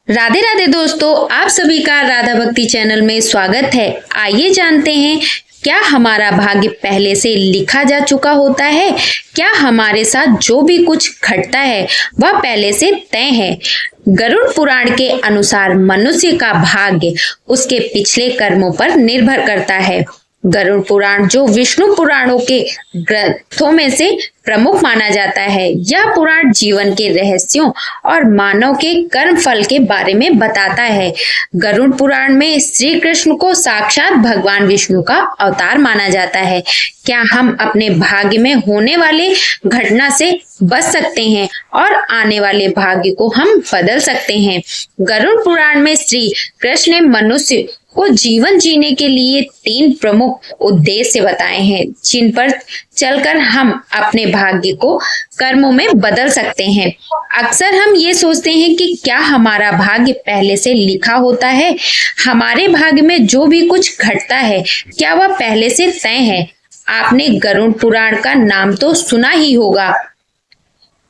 राधे राधे दोस्तों, आप सभी का राधा भक्ति चैनल में स्वागत है। आइए जानते हैं, क्या हमारा भाग्य पहले से लिखा जा चुका होता है? क्या हमारे साथ जो भी कुछ घटता है वह पहले से तय है? गरुड़ पुराण के अनुसार मनुष्य का भाग्य उसके पिछले कर्मों पर निर्भर करता है। गरुड़ पुराण, जो विष्णु पुराणों के ग्रंथों में से प्रमुख माना जाता है, यह पुराण जीवन के रहस्यों और मानव के कर्म फल के बारे में बताता है। गरुड़ पुराण में श्री कृष्ण को साक्षात भगवान विष्णु का अवतार माना जाता है। क्या हम अपने भाग्य में होने वाले घटना से बच सकते हैं और आने वाले भाग्य को हम बदल सकते हैं? गरुड़ पुराण में श्री कृष्ण ने मनुष्य को जीवन जीने के लिए 3 प्रमुख उद्देश्य बताए हैं, जिन पर चलकर हम अपने भाग्य को कर्मों में बदल सकते हैं। अक्सर हम ये सोचते हैं कि क्या हमारा भाग्य पहले से लिखा होता है? हमारे भाग्य में जो भी कुछ घटता है, क्या वह पहले से तय है? आपने गरुड़ पुराण का नाम तो सुना ही होगा।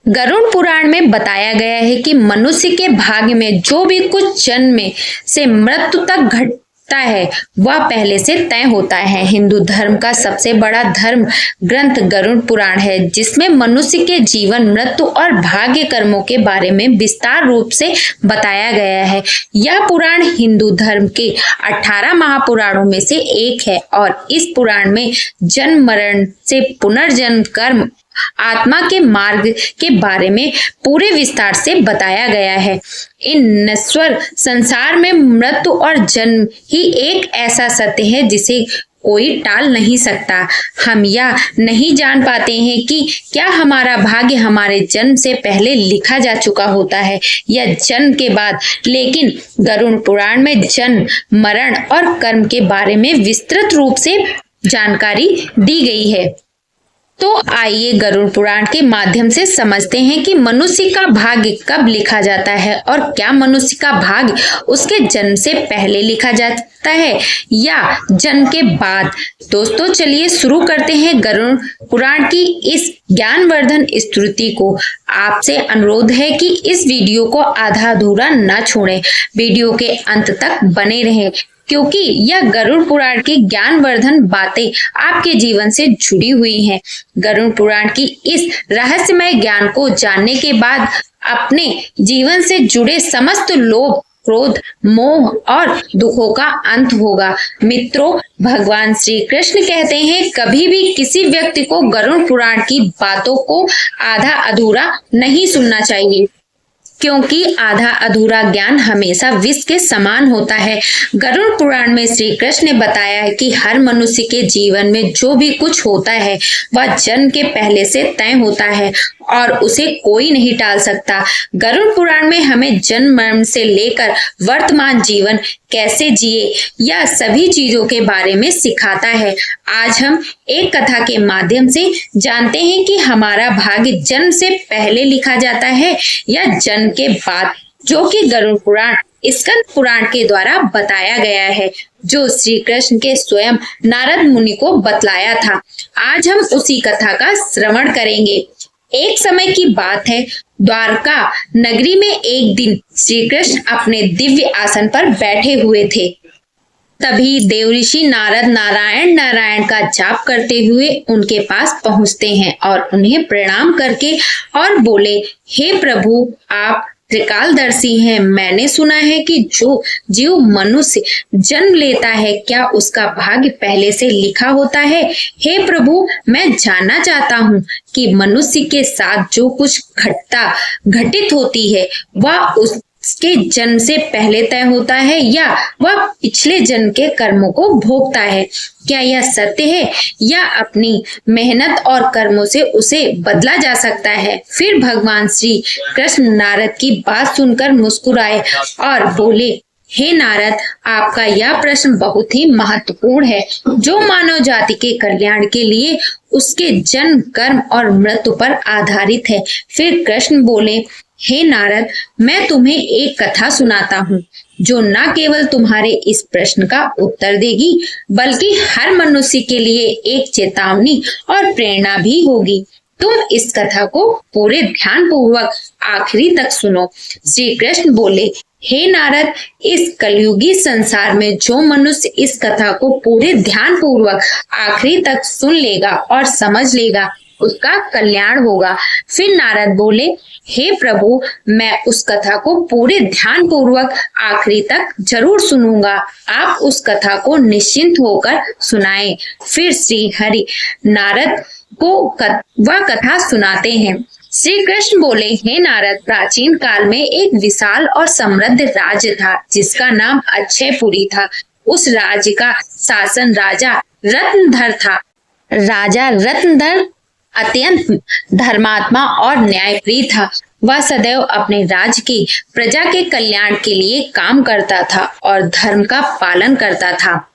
गरुड़ पुराण में बताया गया है कि मनुष्य के भाग्य में जो भी कुछ जन्म से मृत्यु तक घटता है वह पहले से तय होता है। हिंदू धर्म का सबसे बड़ा धर्म ग्रंथ गरुड़ पुराण है, जिसमें मनुष्य के जीवन, मृत्यु और भाग्य कर्मों के बारे में विस्तार रूप से बताया गया है। यह पुराण हिंदू धर्म के 18 महापुराणों में से एक है और इस पुराण में जन्म, मरण से पुनर्जन्म, कर्म, आत्मा के मार्ग के बारे में पूरे विस्तार से बताया गया है। इन नश्वर संसार में मृत्यु और जन्म ही एक ऐसा सत्य है जिसे कोई टाल नहीं सकता। हम यह नहीं जान पाते हैं कि क्या हमारा भाग्य हमारे जन्म से पहले लिखा जा चुका होता है या जन्म के बाद। लेकिन गरुड़ पुराण में जन्म, मरण और कर्म के बारे में विस्तृत रूप से जानकारी दी गई है। तो आइए गरुड़ पुराण के माध्यम से समझते हैं कि मनुष्य का भाग्य कब लिखा जाता है और क्या मनुष्य का भाग्य उसके जन्म से पहले लिखा जाता है या जन्म के बाद। दोस्तों, चलिए शुरू करते हैं गरुड़ पुराण की इस ज्ञानवर्धन स्तुति को। आपसे अनुरोध है कि इस वीडियो को आधा अधूरा न छोड़ें, वीडियो के अंत तक बने रहें, क्योंकि यह गरुड़ पुराण की ज्ञानवर्धन बातें आपके जीवन से जुड़ी हुई हैं। गरुड़ पुराण की इस रहस्यमय ज्ञान को जानने के बाद अपने जीवन से जुड़े समस्त लोभ, क्रोध, मोह और दुखों का अंत होगा। मित्रों, भगवान श्री कृष्ण कहते हैं, कभी भी किसी व्यक्ति को गरुड़ पुराण की बातों को आधा अधूरा नहीं सुनना चाहिए, क्योंकि आधा अधूरा ज्ञान हमेशा विष के समान होता है। गरुड़ पुराण में श्री कृष्ण ने बताया है कि हर मनुष्य के जीवन में जो भी कुछ होता है वह जन्म के पहले से तय होता है और उसे कोई नहीं टाल सकता। गरुड़ पुराण में हमें जन्म, मरण से लेकर वर्तमान जीवन कैसे जिए यह सभी चीजों के बारे में सिखाता है। आज हम एक कथा के माध्यम से जानते हैं कि हमारा भाग्य जन्म से पहले लिखा जाता है या जन्म के बाद, जो कि गरुड़ पुराण, स्कंद पुराण के द्वारा बताया गया है, जो श्री कृष्ण के स्वयं नारद मुनि को बतलाया था। आज हम उसी कथा का श्रवण करेंगे। एक समय की बात है, द्वारका नगरी में एक दिन श्री कृष्ण अपने दिव्य आसन पर बैठे हुए थे। तभी देवऋषि नारद नारायण नारायण का जाप करते हुए उनके पास पहुंचते हैं और उन्हें प्रणाम करके और बोले, हे प्रभु, आप त्रिकालदर्शी हैं। मैंने सुना है कि जो जीव मनुष्य जन्म लेता है, क्या उसका भाग्य पहले से लिखा होता है? हे प्रभु, मैं जानना चाहता हूँ कि मनुष्य के साथ जो कुछ घटित होती है वह उसके जन्म से पहले तय होता है या वह पिछले जन्म के कर्मों को भोगता है? क्या यह सत्य है या अपनी मेहनत और कर्मों से उसे बदला जा सकता है? फिर भगवान श्री कृष्ण नारद की बात सुनकर मुस्कुराए और बोले, हे नारद, आपका यह प्रश्न बहुत ही महत्वपूर्ण है, जो मानव जाति के कल्याण के लिए उसके जन्म, कर्म और मृत्यु पर आधारित है। फिर कृष्ण बोले, हे नारद, मैं तुम्हें एक कथा सुनाता हूँ, जो न केवल तुम्हारे इस प्रश्न का उत्तर देगी, बल्कि हर मनुष्य के लिए एक चेतावनी और प्रेरणा भी होगी। तुम इस कथा को पूरे ध्यान पूर्वक आखिरी तक सुनो। श्री कृष्ण बोले, हे नारद, इस कलयुगी संसार में जो मनुष्य इस कथा को पूरे ध्यान पूर्वक आखिरी तक सुन लेगा और समझ लेगा, उसका कल्याण होगा। फिर नारद बोले, हे प्रभु, मैं उस कथा को पूरे ध्यान पूर्वक आखिरी तक जरूर सुनूंगा। आप उस कथा को निश्चिंत होकर सुनाएं। फिर श्री हरि नारद को वह कथा सुनाते हैं। श्री कृष्ण बोले, हे नारद, प्राचीन काल में एक विशाल और समृद्ध राज्य था जिसका नाम अक्षयपुरी था। उस राज्य का शासन राजा रत्नधर था। राजा रत्नधर अत्यंत धर्मात्मा और न्यायप्रिय था। वह सदैव अपने राज्य की प्रजा के कल्याण के लिए काम करता था और धर्म का पालन करता था।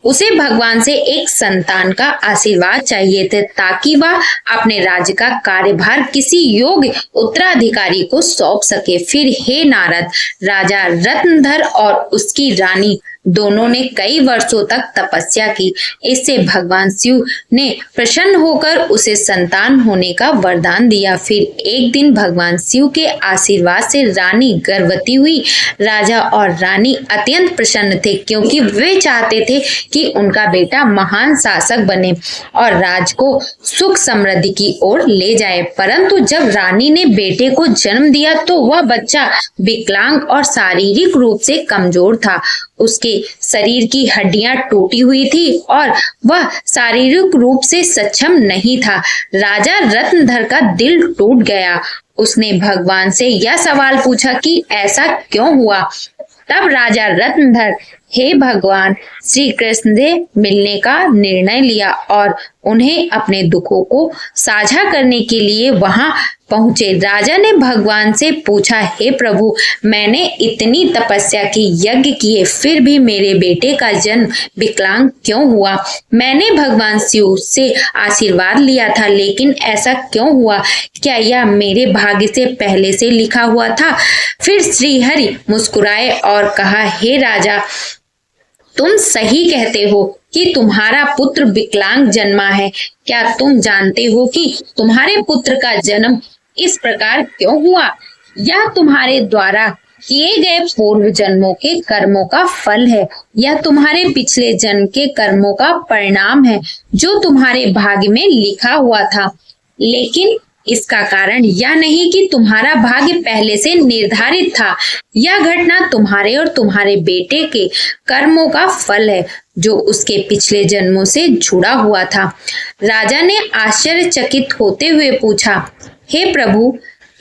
उसे भगवान से एक संतान का आशीर्वाद चाहिए थे ताकि वह अपने राज्य का कार्यभार किसी योग्य उत्तराधिकारी को सौंप सके। फिर हे नारद, राजा रत्नधर और उसकी रानी दोनों ने कई वर्षों तक तपस्या की। इससे भगवान शिव ने प्रसन्न होकर उसे संतान होने का वरदान दिया। फिर एक दिन भगवान शिव के आशीर्वाद से रानी गर्भवती हुई। राजा और रानी अत्यंत प्रसन्न थे क्योंकि वे चाहते थे कि उनका बेटा महान शासक बने और राज्य को सुख समृद्धि की ओर ले जाए। परंतु जब रानी ने बेटे को जन्म दिया तो वह बच्चा विकलांग और शारीरिक रूप से कमजोर था। उसके शरीर की हड्डियां टूटी हुई थी और वह शारीरिक रूप से सक्षम नहीं था। राजा रत्नधर का दिल टूट गया। उसने भगवान से यह सवाल पूछा कि ऐसा क्यों हुआ। तब राजा रत्नधर हे भगवान श्री कृष्ण से मिलने का निर्णय लिया और उन्हें अपने दुखों को साझा करने के लिए वहां पहुंचे। राजा ने भगवान से पूछा, हे प्रभु, मैंने इतनी तपस्या की, यज्ञ किए, फिर भी मेरे बेटे का जन्म विकलांग क्यों हुआ? मैंने भगवान शिव से आशीर्वाद लिया था, लेकिन ऐसा क्यों हुआ? क्या यह मेरे भाग्य से पहले से लिखा हुआ था? फिर श्री हरि मुस्कुराए और कहा, हे राजा, तुम सही कहते हो कि तुम्हारा पुत्र विकलांग जन्मा है। क्या तुम जानते हो कि तुम्हारे पुत्र का जन्म इस प्रकार क्यों हुआ? यह तुम्हारे द्वारा किए गए पूर्व जन्मों के कर्मों का फल है। यह तुम्हारे पिछले जन्म के कर्मों का परिणाम है जो तुम्हारे भाग्य में लिखा हुआ था। लेकिन इसका कारण यह नहीं कि तुम्हारा भाग्य पहले से निर्धारित था। यह घटना तुम्हारे और तुम्हारे बेटे के कर्मों का फल है जो उसके पिछले जन्मों से जुड़ा हुआ था। राजा ने आश्चर्यचकित होते हुए पूछा, हे प्रभु,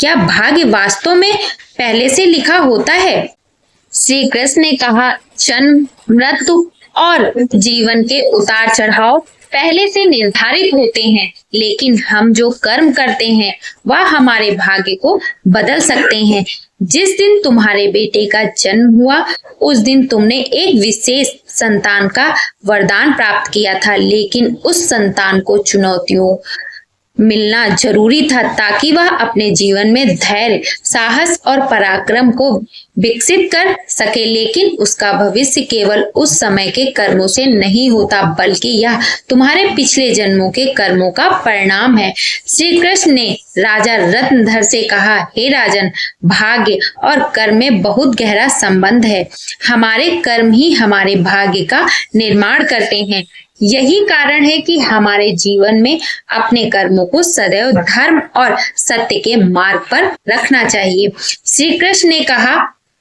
क्या भाग्य वास्तव में पहले से लिखा होता है? श्री कृष्ण ने कहा, जन्म, मृत्यु और जीवन के उतार चढ़ाव पहले से निर्धारित होते हैं, लेकिन हम जो कर्म करते हैं वह हमारे भाग्य को बदल सकते हैं। जिस दिन तुम्हारे बेटे का जन्म हुआ उस दिन तुमने एक विशेष संतान का वरदान प्राप्त किया था, लेकिन उस संतान को चुनौतियों मिलना जरूरी था ताकि वह अपने जीवन में धैर्य, साहस और पराक्रम को विकसित कर सके। लेकिन उसका भविष्य केवल उस समय के कर्मों से नहीं होता, बल्कि यह तुम्हारे पिछले जन्मों के कर्मों का परिणाम है। श्री कृष्ण ने राजा रत्नधर से कहा, हे राजन, भाग्य और कर्म में बहुत गहरा संबंध है। हमारे कर्म ही हमारे भाग्य का निर्माण करते हैं। यही कारण है कि हमारे जीवन में अपने कर्मों को सदैव धर्म और सत्य के मार्ग पर रखना चाहिए। श्री कृष्ण ने कहा,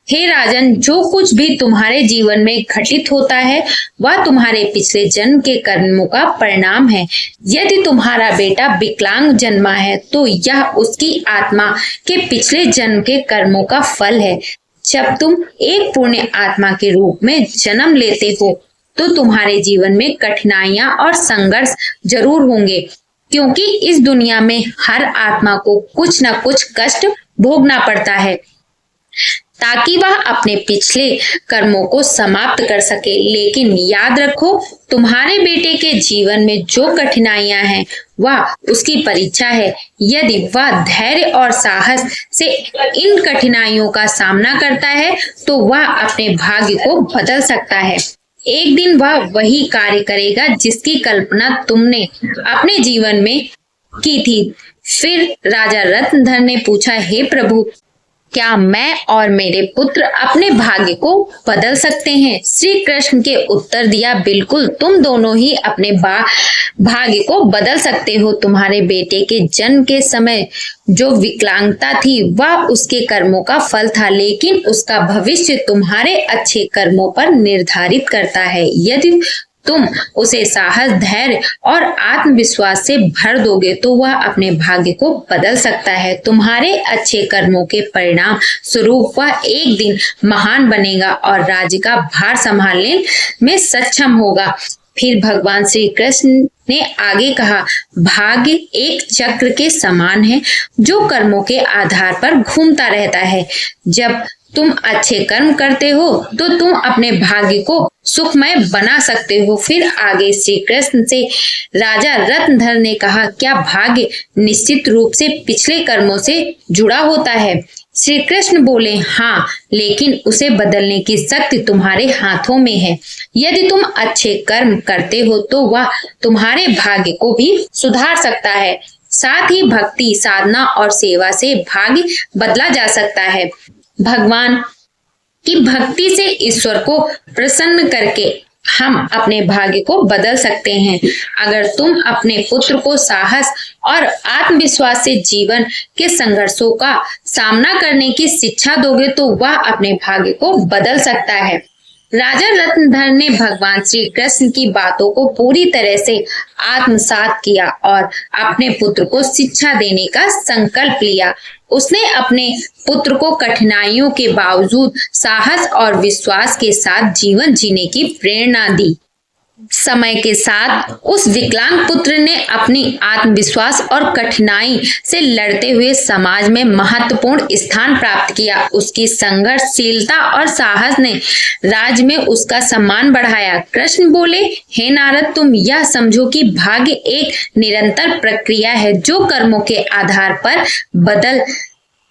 हे राजन, जो कुछ भी तुम्हारे जीवन में घटित होता है वह तुम्हारे पिछले जन्म के कर्मों का परिणाम है। यदि तुम्हारा बेटा विकलांग जन्मा है तो यह उसकी आत्मा के पिछले जन्म के कर्मों का फल है। जब तुम एक पुण्य आत्मा के रूप में जन्म लेते हो तो तुम्हारे जीवन में कठिनाइयां और संघर्ष जरूर होंगे, क्योंकि इस दुनिया में हर आत्मा को कुछ न कुछ कष्ट भोगना पड़ता है ताकि वह अपने पिछले कर्मों को समाप्त कर सके। लेकिन याद रखो, तुम्हारे बेटे के जीवन में जो कठिनाइयां हैं वह उसकी परीक्षा है। यदि वह धैर्य और साहस से इन कठिनाइयों का सामना करता है तो वह अपने भाग्य को बदल सकता है। एक दिन वह वही कार्य करेगा जिसकी कल्पना तुमने अपने जीवन में की थी। फिर राजा रत्नधर ने पूछा, हे प्रभु, क्या मैं और मेरे पुत्र अपने भाग्य को बदल सकते हैं? श्री कृष्ण के उत्तर दिया, बिल्कुल, तुम दोनों ही अपने भाग्य को बदल सकते हो। तुम्हारे बेटे के जन्म के समय जो विकलांगता थी वह उसके कर्मों का फल था, लेकिन उसका भविष्य तुम्हारे अच्छे कर्मों पर निर्धारित करता है। यदि तुम उसे साहस, धैर्य और आत्मविश्वास से भर दोगे तो वह अपने भाग्य को बदल सकता है। तुम्हारे अच्छे कर्मों के परिणाम स्वरूप वह एक दिन महान बनेगा और राज्य का भार संभालने में सक्षम होगा। फिर भगवान श्री कृष्ण ने आगे कहा, भाग्य एक चक्र के समान है जो कर्मों के आधार पर घूमता रहता है। जब तुम अच्छे कर्म करते हो तो तुम अपने भाग्य को सुखमय बना सकते हो। फिर आगे श्री कृष्ण से राजा रत्नधर ने कहा, क्या भाग्य निश्चित रूप से पिछले कर्मों से जुड़ा होता है? श्री कृष्ण बोले, हाँ, लेकिन उसे बदलने की शक्ति तुम्हारे हाथों में है। यदि तुम अच्छे कर्म करते हो तो वह तुम्हारे भाग्य को भी सुधार सकता है। साथ ही भक्ति, साधना और सेवा से भाग्य बदला जा सकता है। भगवान की भक्ति से ईश्वर को प्रसन्न करके हम अपने भाग्य को बदल सकते हैं। अगर तुम अपने पुत्र को साहस और आत्मविश्वास से जीवन के संघर्षों का सामना करने की शिक्षा दोगे तो वह अपने भाग्य को बदल सकता है। राजा रत्नधर ने भगवान श्री कृष्ण की बातों को पूरी तरह से आत्मसात किया और अपने पुत्र को शिक्षा देने का संकल्प लिया। उसने अपने पुत्र को कठिनाइयों के बावजूद साहस और विश्वास के साथ जीवन जीने की प्रेरणा दी। समय के साथ उस विकलांग पुत्र ने अपनी आत्मविश्वास और कठिनाई से लड़ते हुए समाज में महत्वपूर्ण स्थान प्राप्त किया। उसकी संघर्षशीलता और साहस ने राज्य में उसका सम्मान बढ़ाया। कृष्ण बोले, हे नारद, तुम यह समझो कि भाग्य एक निरंतर प्रक्रिया है जो कर्मों के आधार पर बदल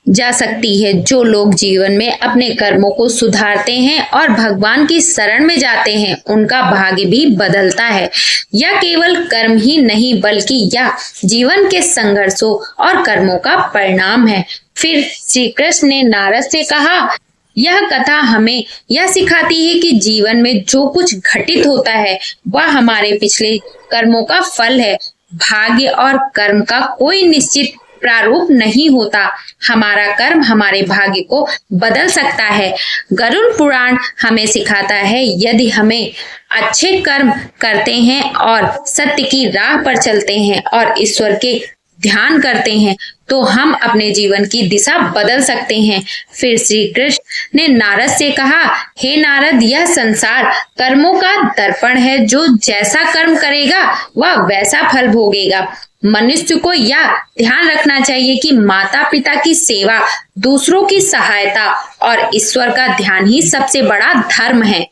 जा सकती है। जो लोग जीवन में अपने कर्मों को सुधारते हैं और भगवान की शरण में जाते हैं उनका भाग्य भी बदलता है। यह केवल कर्म ही नहीं बल्कि यह जीवन के संघर्षों और कर्मों का परिणाम है। फिर श्री कृष्ण ने नारद से कहा, यह कथा हमें यह सिखाती है कि जीवन में जो कुछ घटित होता है वह हमारे पिछले कर्मों का फल है। भाग्य और कर्म का कोई निश्चित प्रारूप नहीं होता। हमारा कर्म हमारे भाग्य को बदल सकता है। गरुड़ पुराण हमें सिखाता है, यदि हमें अच्छे कर्म करते हैं और सत्य की राह पर चलते हैं और ईश्वर के ध्यान करते हैं तो हम अपने जीवन की दिशा बदल सकते हैं। फिर श्री कृष्ण ने नारद से कहा, हे नारद, यह संसार कर्मों का दर्पण है। जो जैसा कर्म करेगा वह वैसा फल भोगेगा। मनुष्य को यह ध्यान रखना चाहिए कि माता पिता की सेवा, दूसरों की सहायता और ईश्वर का ध्यान ही सबसे बड़ा धर्म है।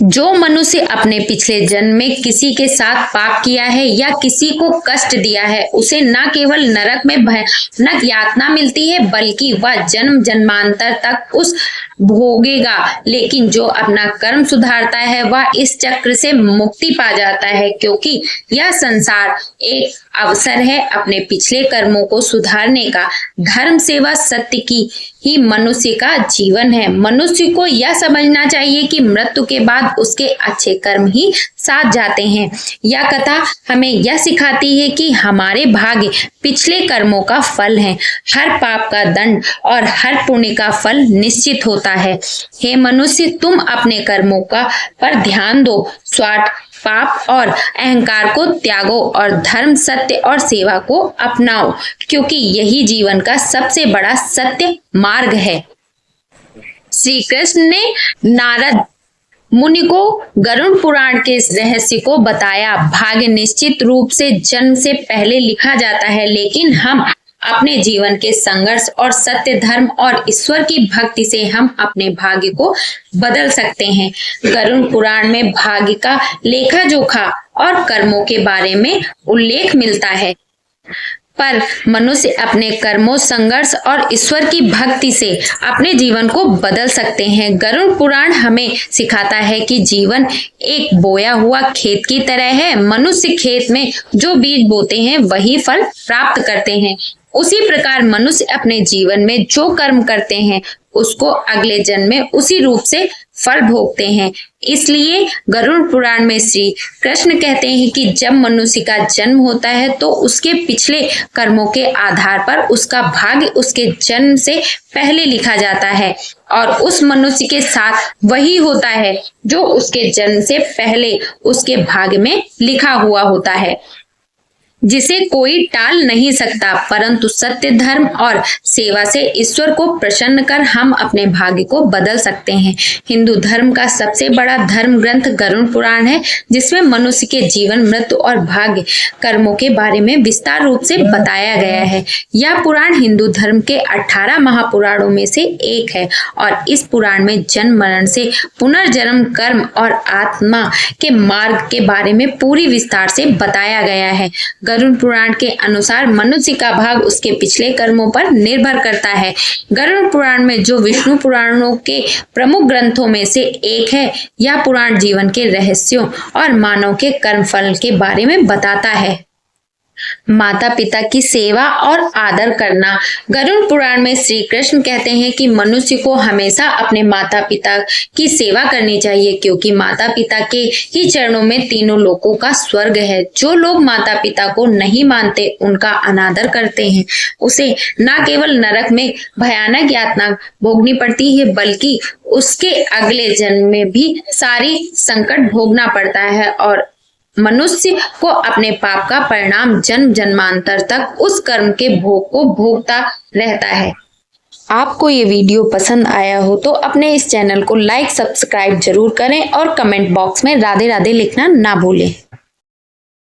जो मनुष्य अपने पिछले जन्म में किसी के साथ पाप किया है या किसी को कष्ट दिया है उसे न केवल नरक में भयानक यातना मिलती है बल्कि वह जन्म जन्मांतर तक उस भोगेगा। लेकिन जो अपना कर्म सुधारता है वह इस चक्र से मुक्ति पा जाता है, क्योंकि यह संसार एक अवसर है अपने पिछले कर्मों को सुधारने का। धर्म, सेवा, सत्य की ही मनुष्य का जीवन है। मनुष्य को यह समझना चाहिए कि मृत्यु के बाद उसके अच्छे कर्म ही साथ जाते हैं। यह कथा हमें यह सिखाती है कि हमारे भाग्य पिछले कर्मों का फल है। हर पाप का दंड और हर पुण्य का फल निश्चित होता है। हे मनुष्य, तुम अपने कर्मों का पर ध्यान दो। स्वार्थ, पाप और अहंकार को त्यागो और धर्म, सत्य और सेवा को अपनाओ, क्योंकि यही जीवन का सबसे बड़ा सत्य मार्ग है। श्री कृष्ण ने नारद मुनि को गरुड़ पुराण के रहस्य को बताया। भाग्य निश्चित रूप से जन्म से पहले लिखा जाता है, लेकिन हम अपने जीवन के संघर्ष और सत्य, धर्म और ईश्वर की भक्ति से हम अपने भाग्य को बदल सकते हैं। गरुड़ पुराण में भाग्य का लेखा जोखा और कर्मों के बारे में उल्लेख मिलता है। पर मनुष्य अपने कर्मों, संघर्ष और ईश्वर की भक्ति से अपने जीवन को बदल सकते हैं। गरुड़ पुराण हमें सिखाता है कि जीवन एक बोया हुआ खेत की तरह है। मनुष्य खेत में जो बीज बोते हैं वही फल प्राप्त करते हैं। उसी प्रकार मनुष्य अपने जीवन में जो कर्म करते हैं उसको अगले जन्म में उसी रूप से फल भोगते हैं। इसलिए गरुड़ पुराण में श्री कृष्ण कहते हैं कि जब मनुष्य का जन्म होता है तो उसके पिछले कर्मों के आधार पर उसका भाग्य उसके जन्म से पहले लिखा जाता है और उस मनुष्य के साथ वही होता है जो उसके जन्म से पहले उसके भाग्य में लिखा हुआ होता है, जिसे कोई टाल नहीं सकता। परंतु सत्य, धर्म और सेवा से ईश्वर को प्रसन्न कर हम अपने भाग्य को बदल सकते हैं। हिंदू धर्म का सबसे बड़ा धर्म ग्रंथ गरुड़ पुराण है, जिसमें मनुष्य के जीवन, मृत्यु और भाग्य कर्मों के बारे में विस्तार रूप से बताया गया है। यह पुराण हिंदू धर्म के 18 महापुराणों में से एक है और इस पुराण में जन्म, मरण से पुनर्जन्म, कर्म और आत्मा के मार्ग के बारे में पूरी विस्तार से बताया गया है। गरुड़ पुराण के अनुसार मनुष्य का भाग उसके पिछले कर्मों पर निर्भर करता है। गरुड़ पुराण में जो विष्णु पुराणों के प्रमुख ग्रंथों में से एक है, यह पुराण जीवन के रहस्यों और मानव के कर्मफल के बारे में बताता है। माता पिता की सेवा और आदर करना। गरुड़ पुराण में श्री कृष्ण कहते हैं कि मनुष्य को हमेशा अपने माता पिता की सेवा करनी चाहिए, क्योंकि माता पिता के ही चरणों में तीनों लोकों का स्वर्ग है। जो लोग माता पिता को नहीं मानते, उनका अनादर करते हैं, उसे न केवल नरक में भयानक यातना भोगनी पड़ती है, बल्कि उसके अगले जन्म में भी सारी संकट भोगना पड़ता है और मनुष्य को अपने पाप का परिणाम जन्म जन्मांतर तक उस कर्म के भोग को भोगता रहता है। आपको ये वीडियो पसंद आया हो तो अपने इस चैनल को लाइक, सब्सक्राइब जरूर करें और कमेंट बॉक्स में राधे राधे लिखना ना भूलें।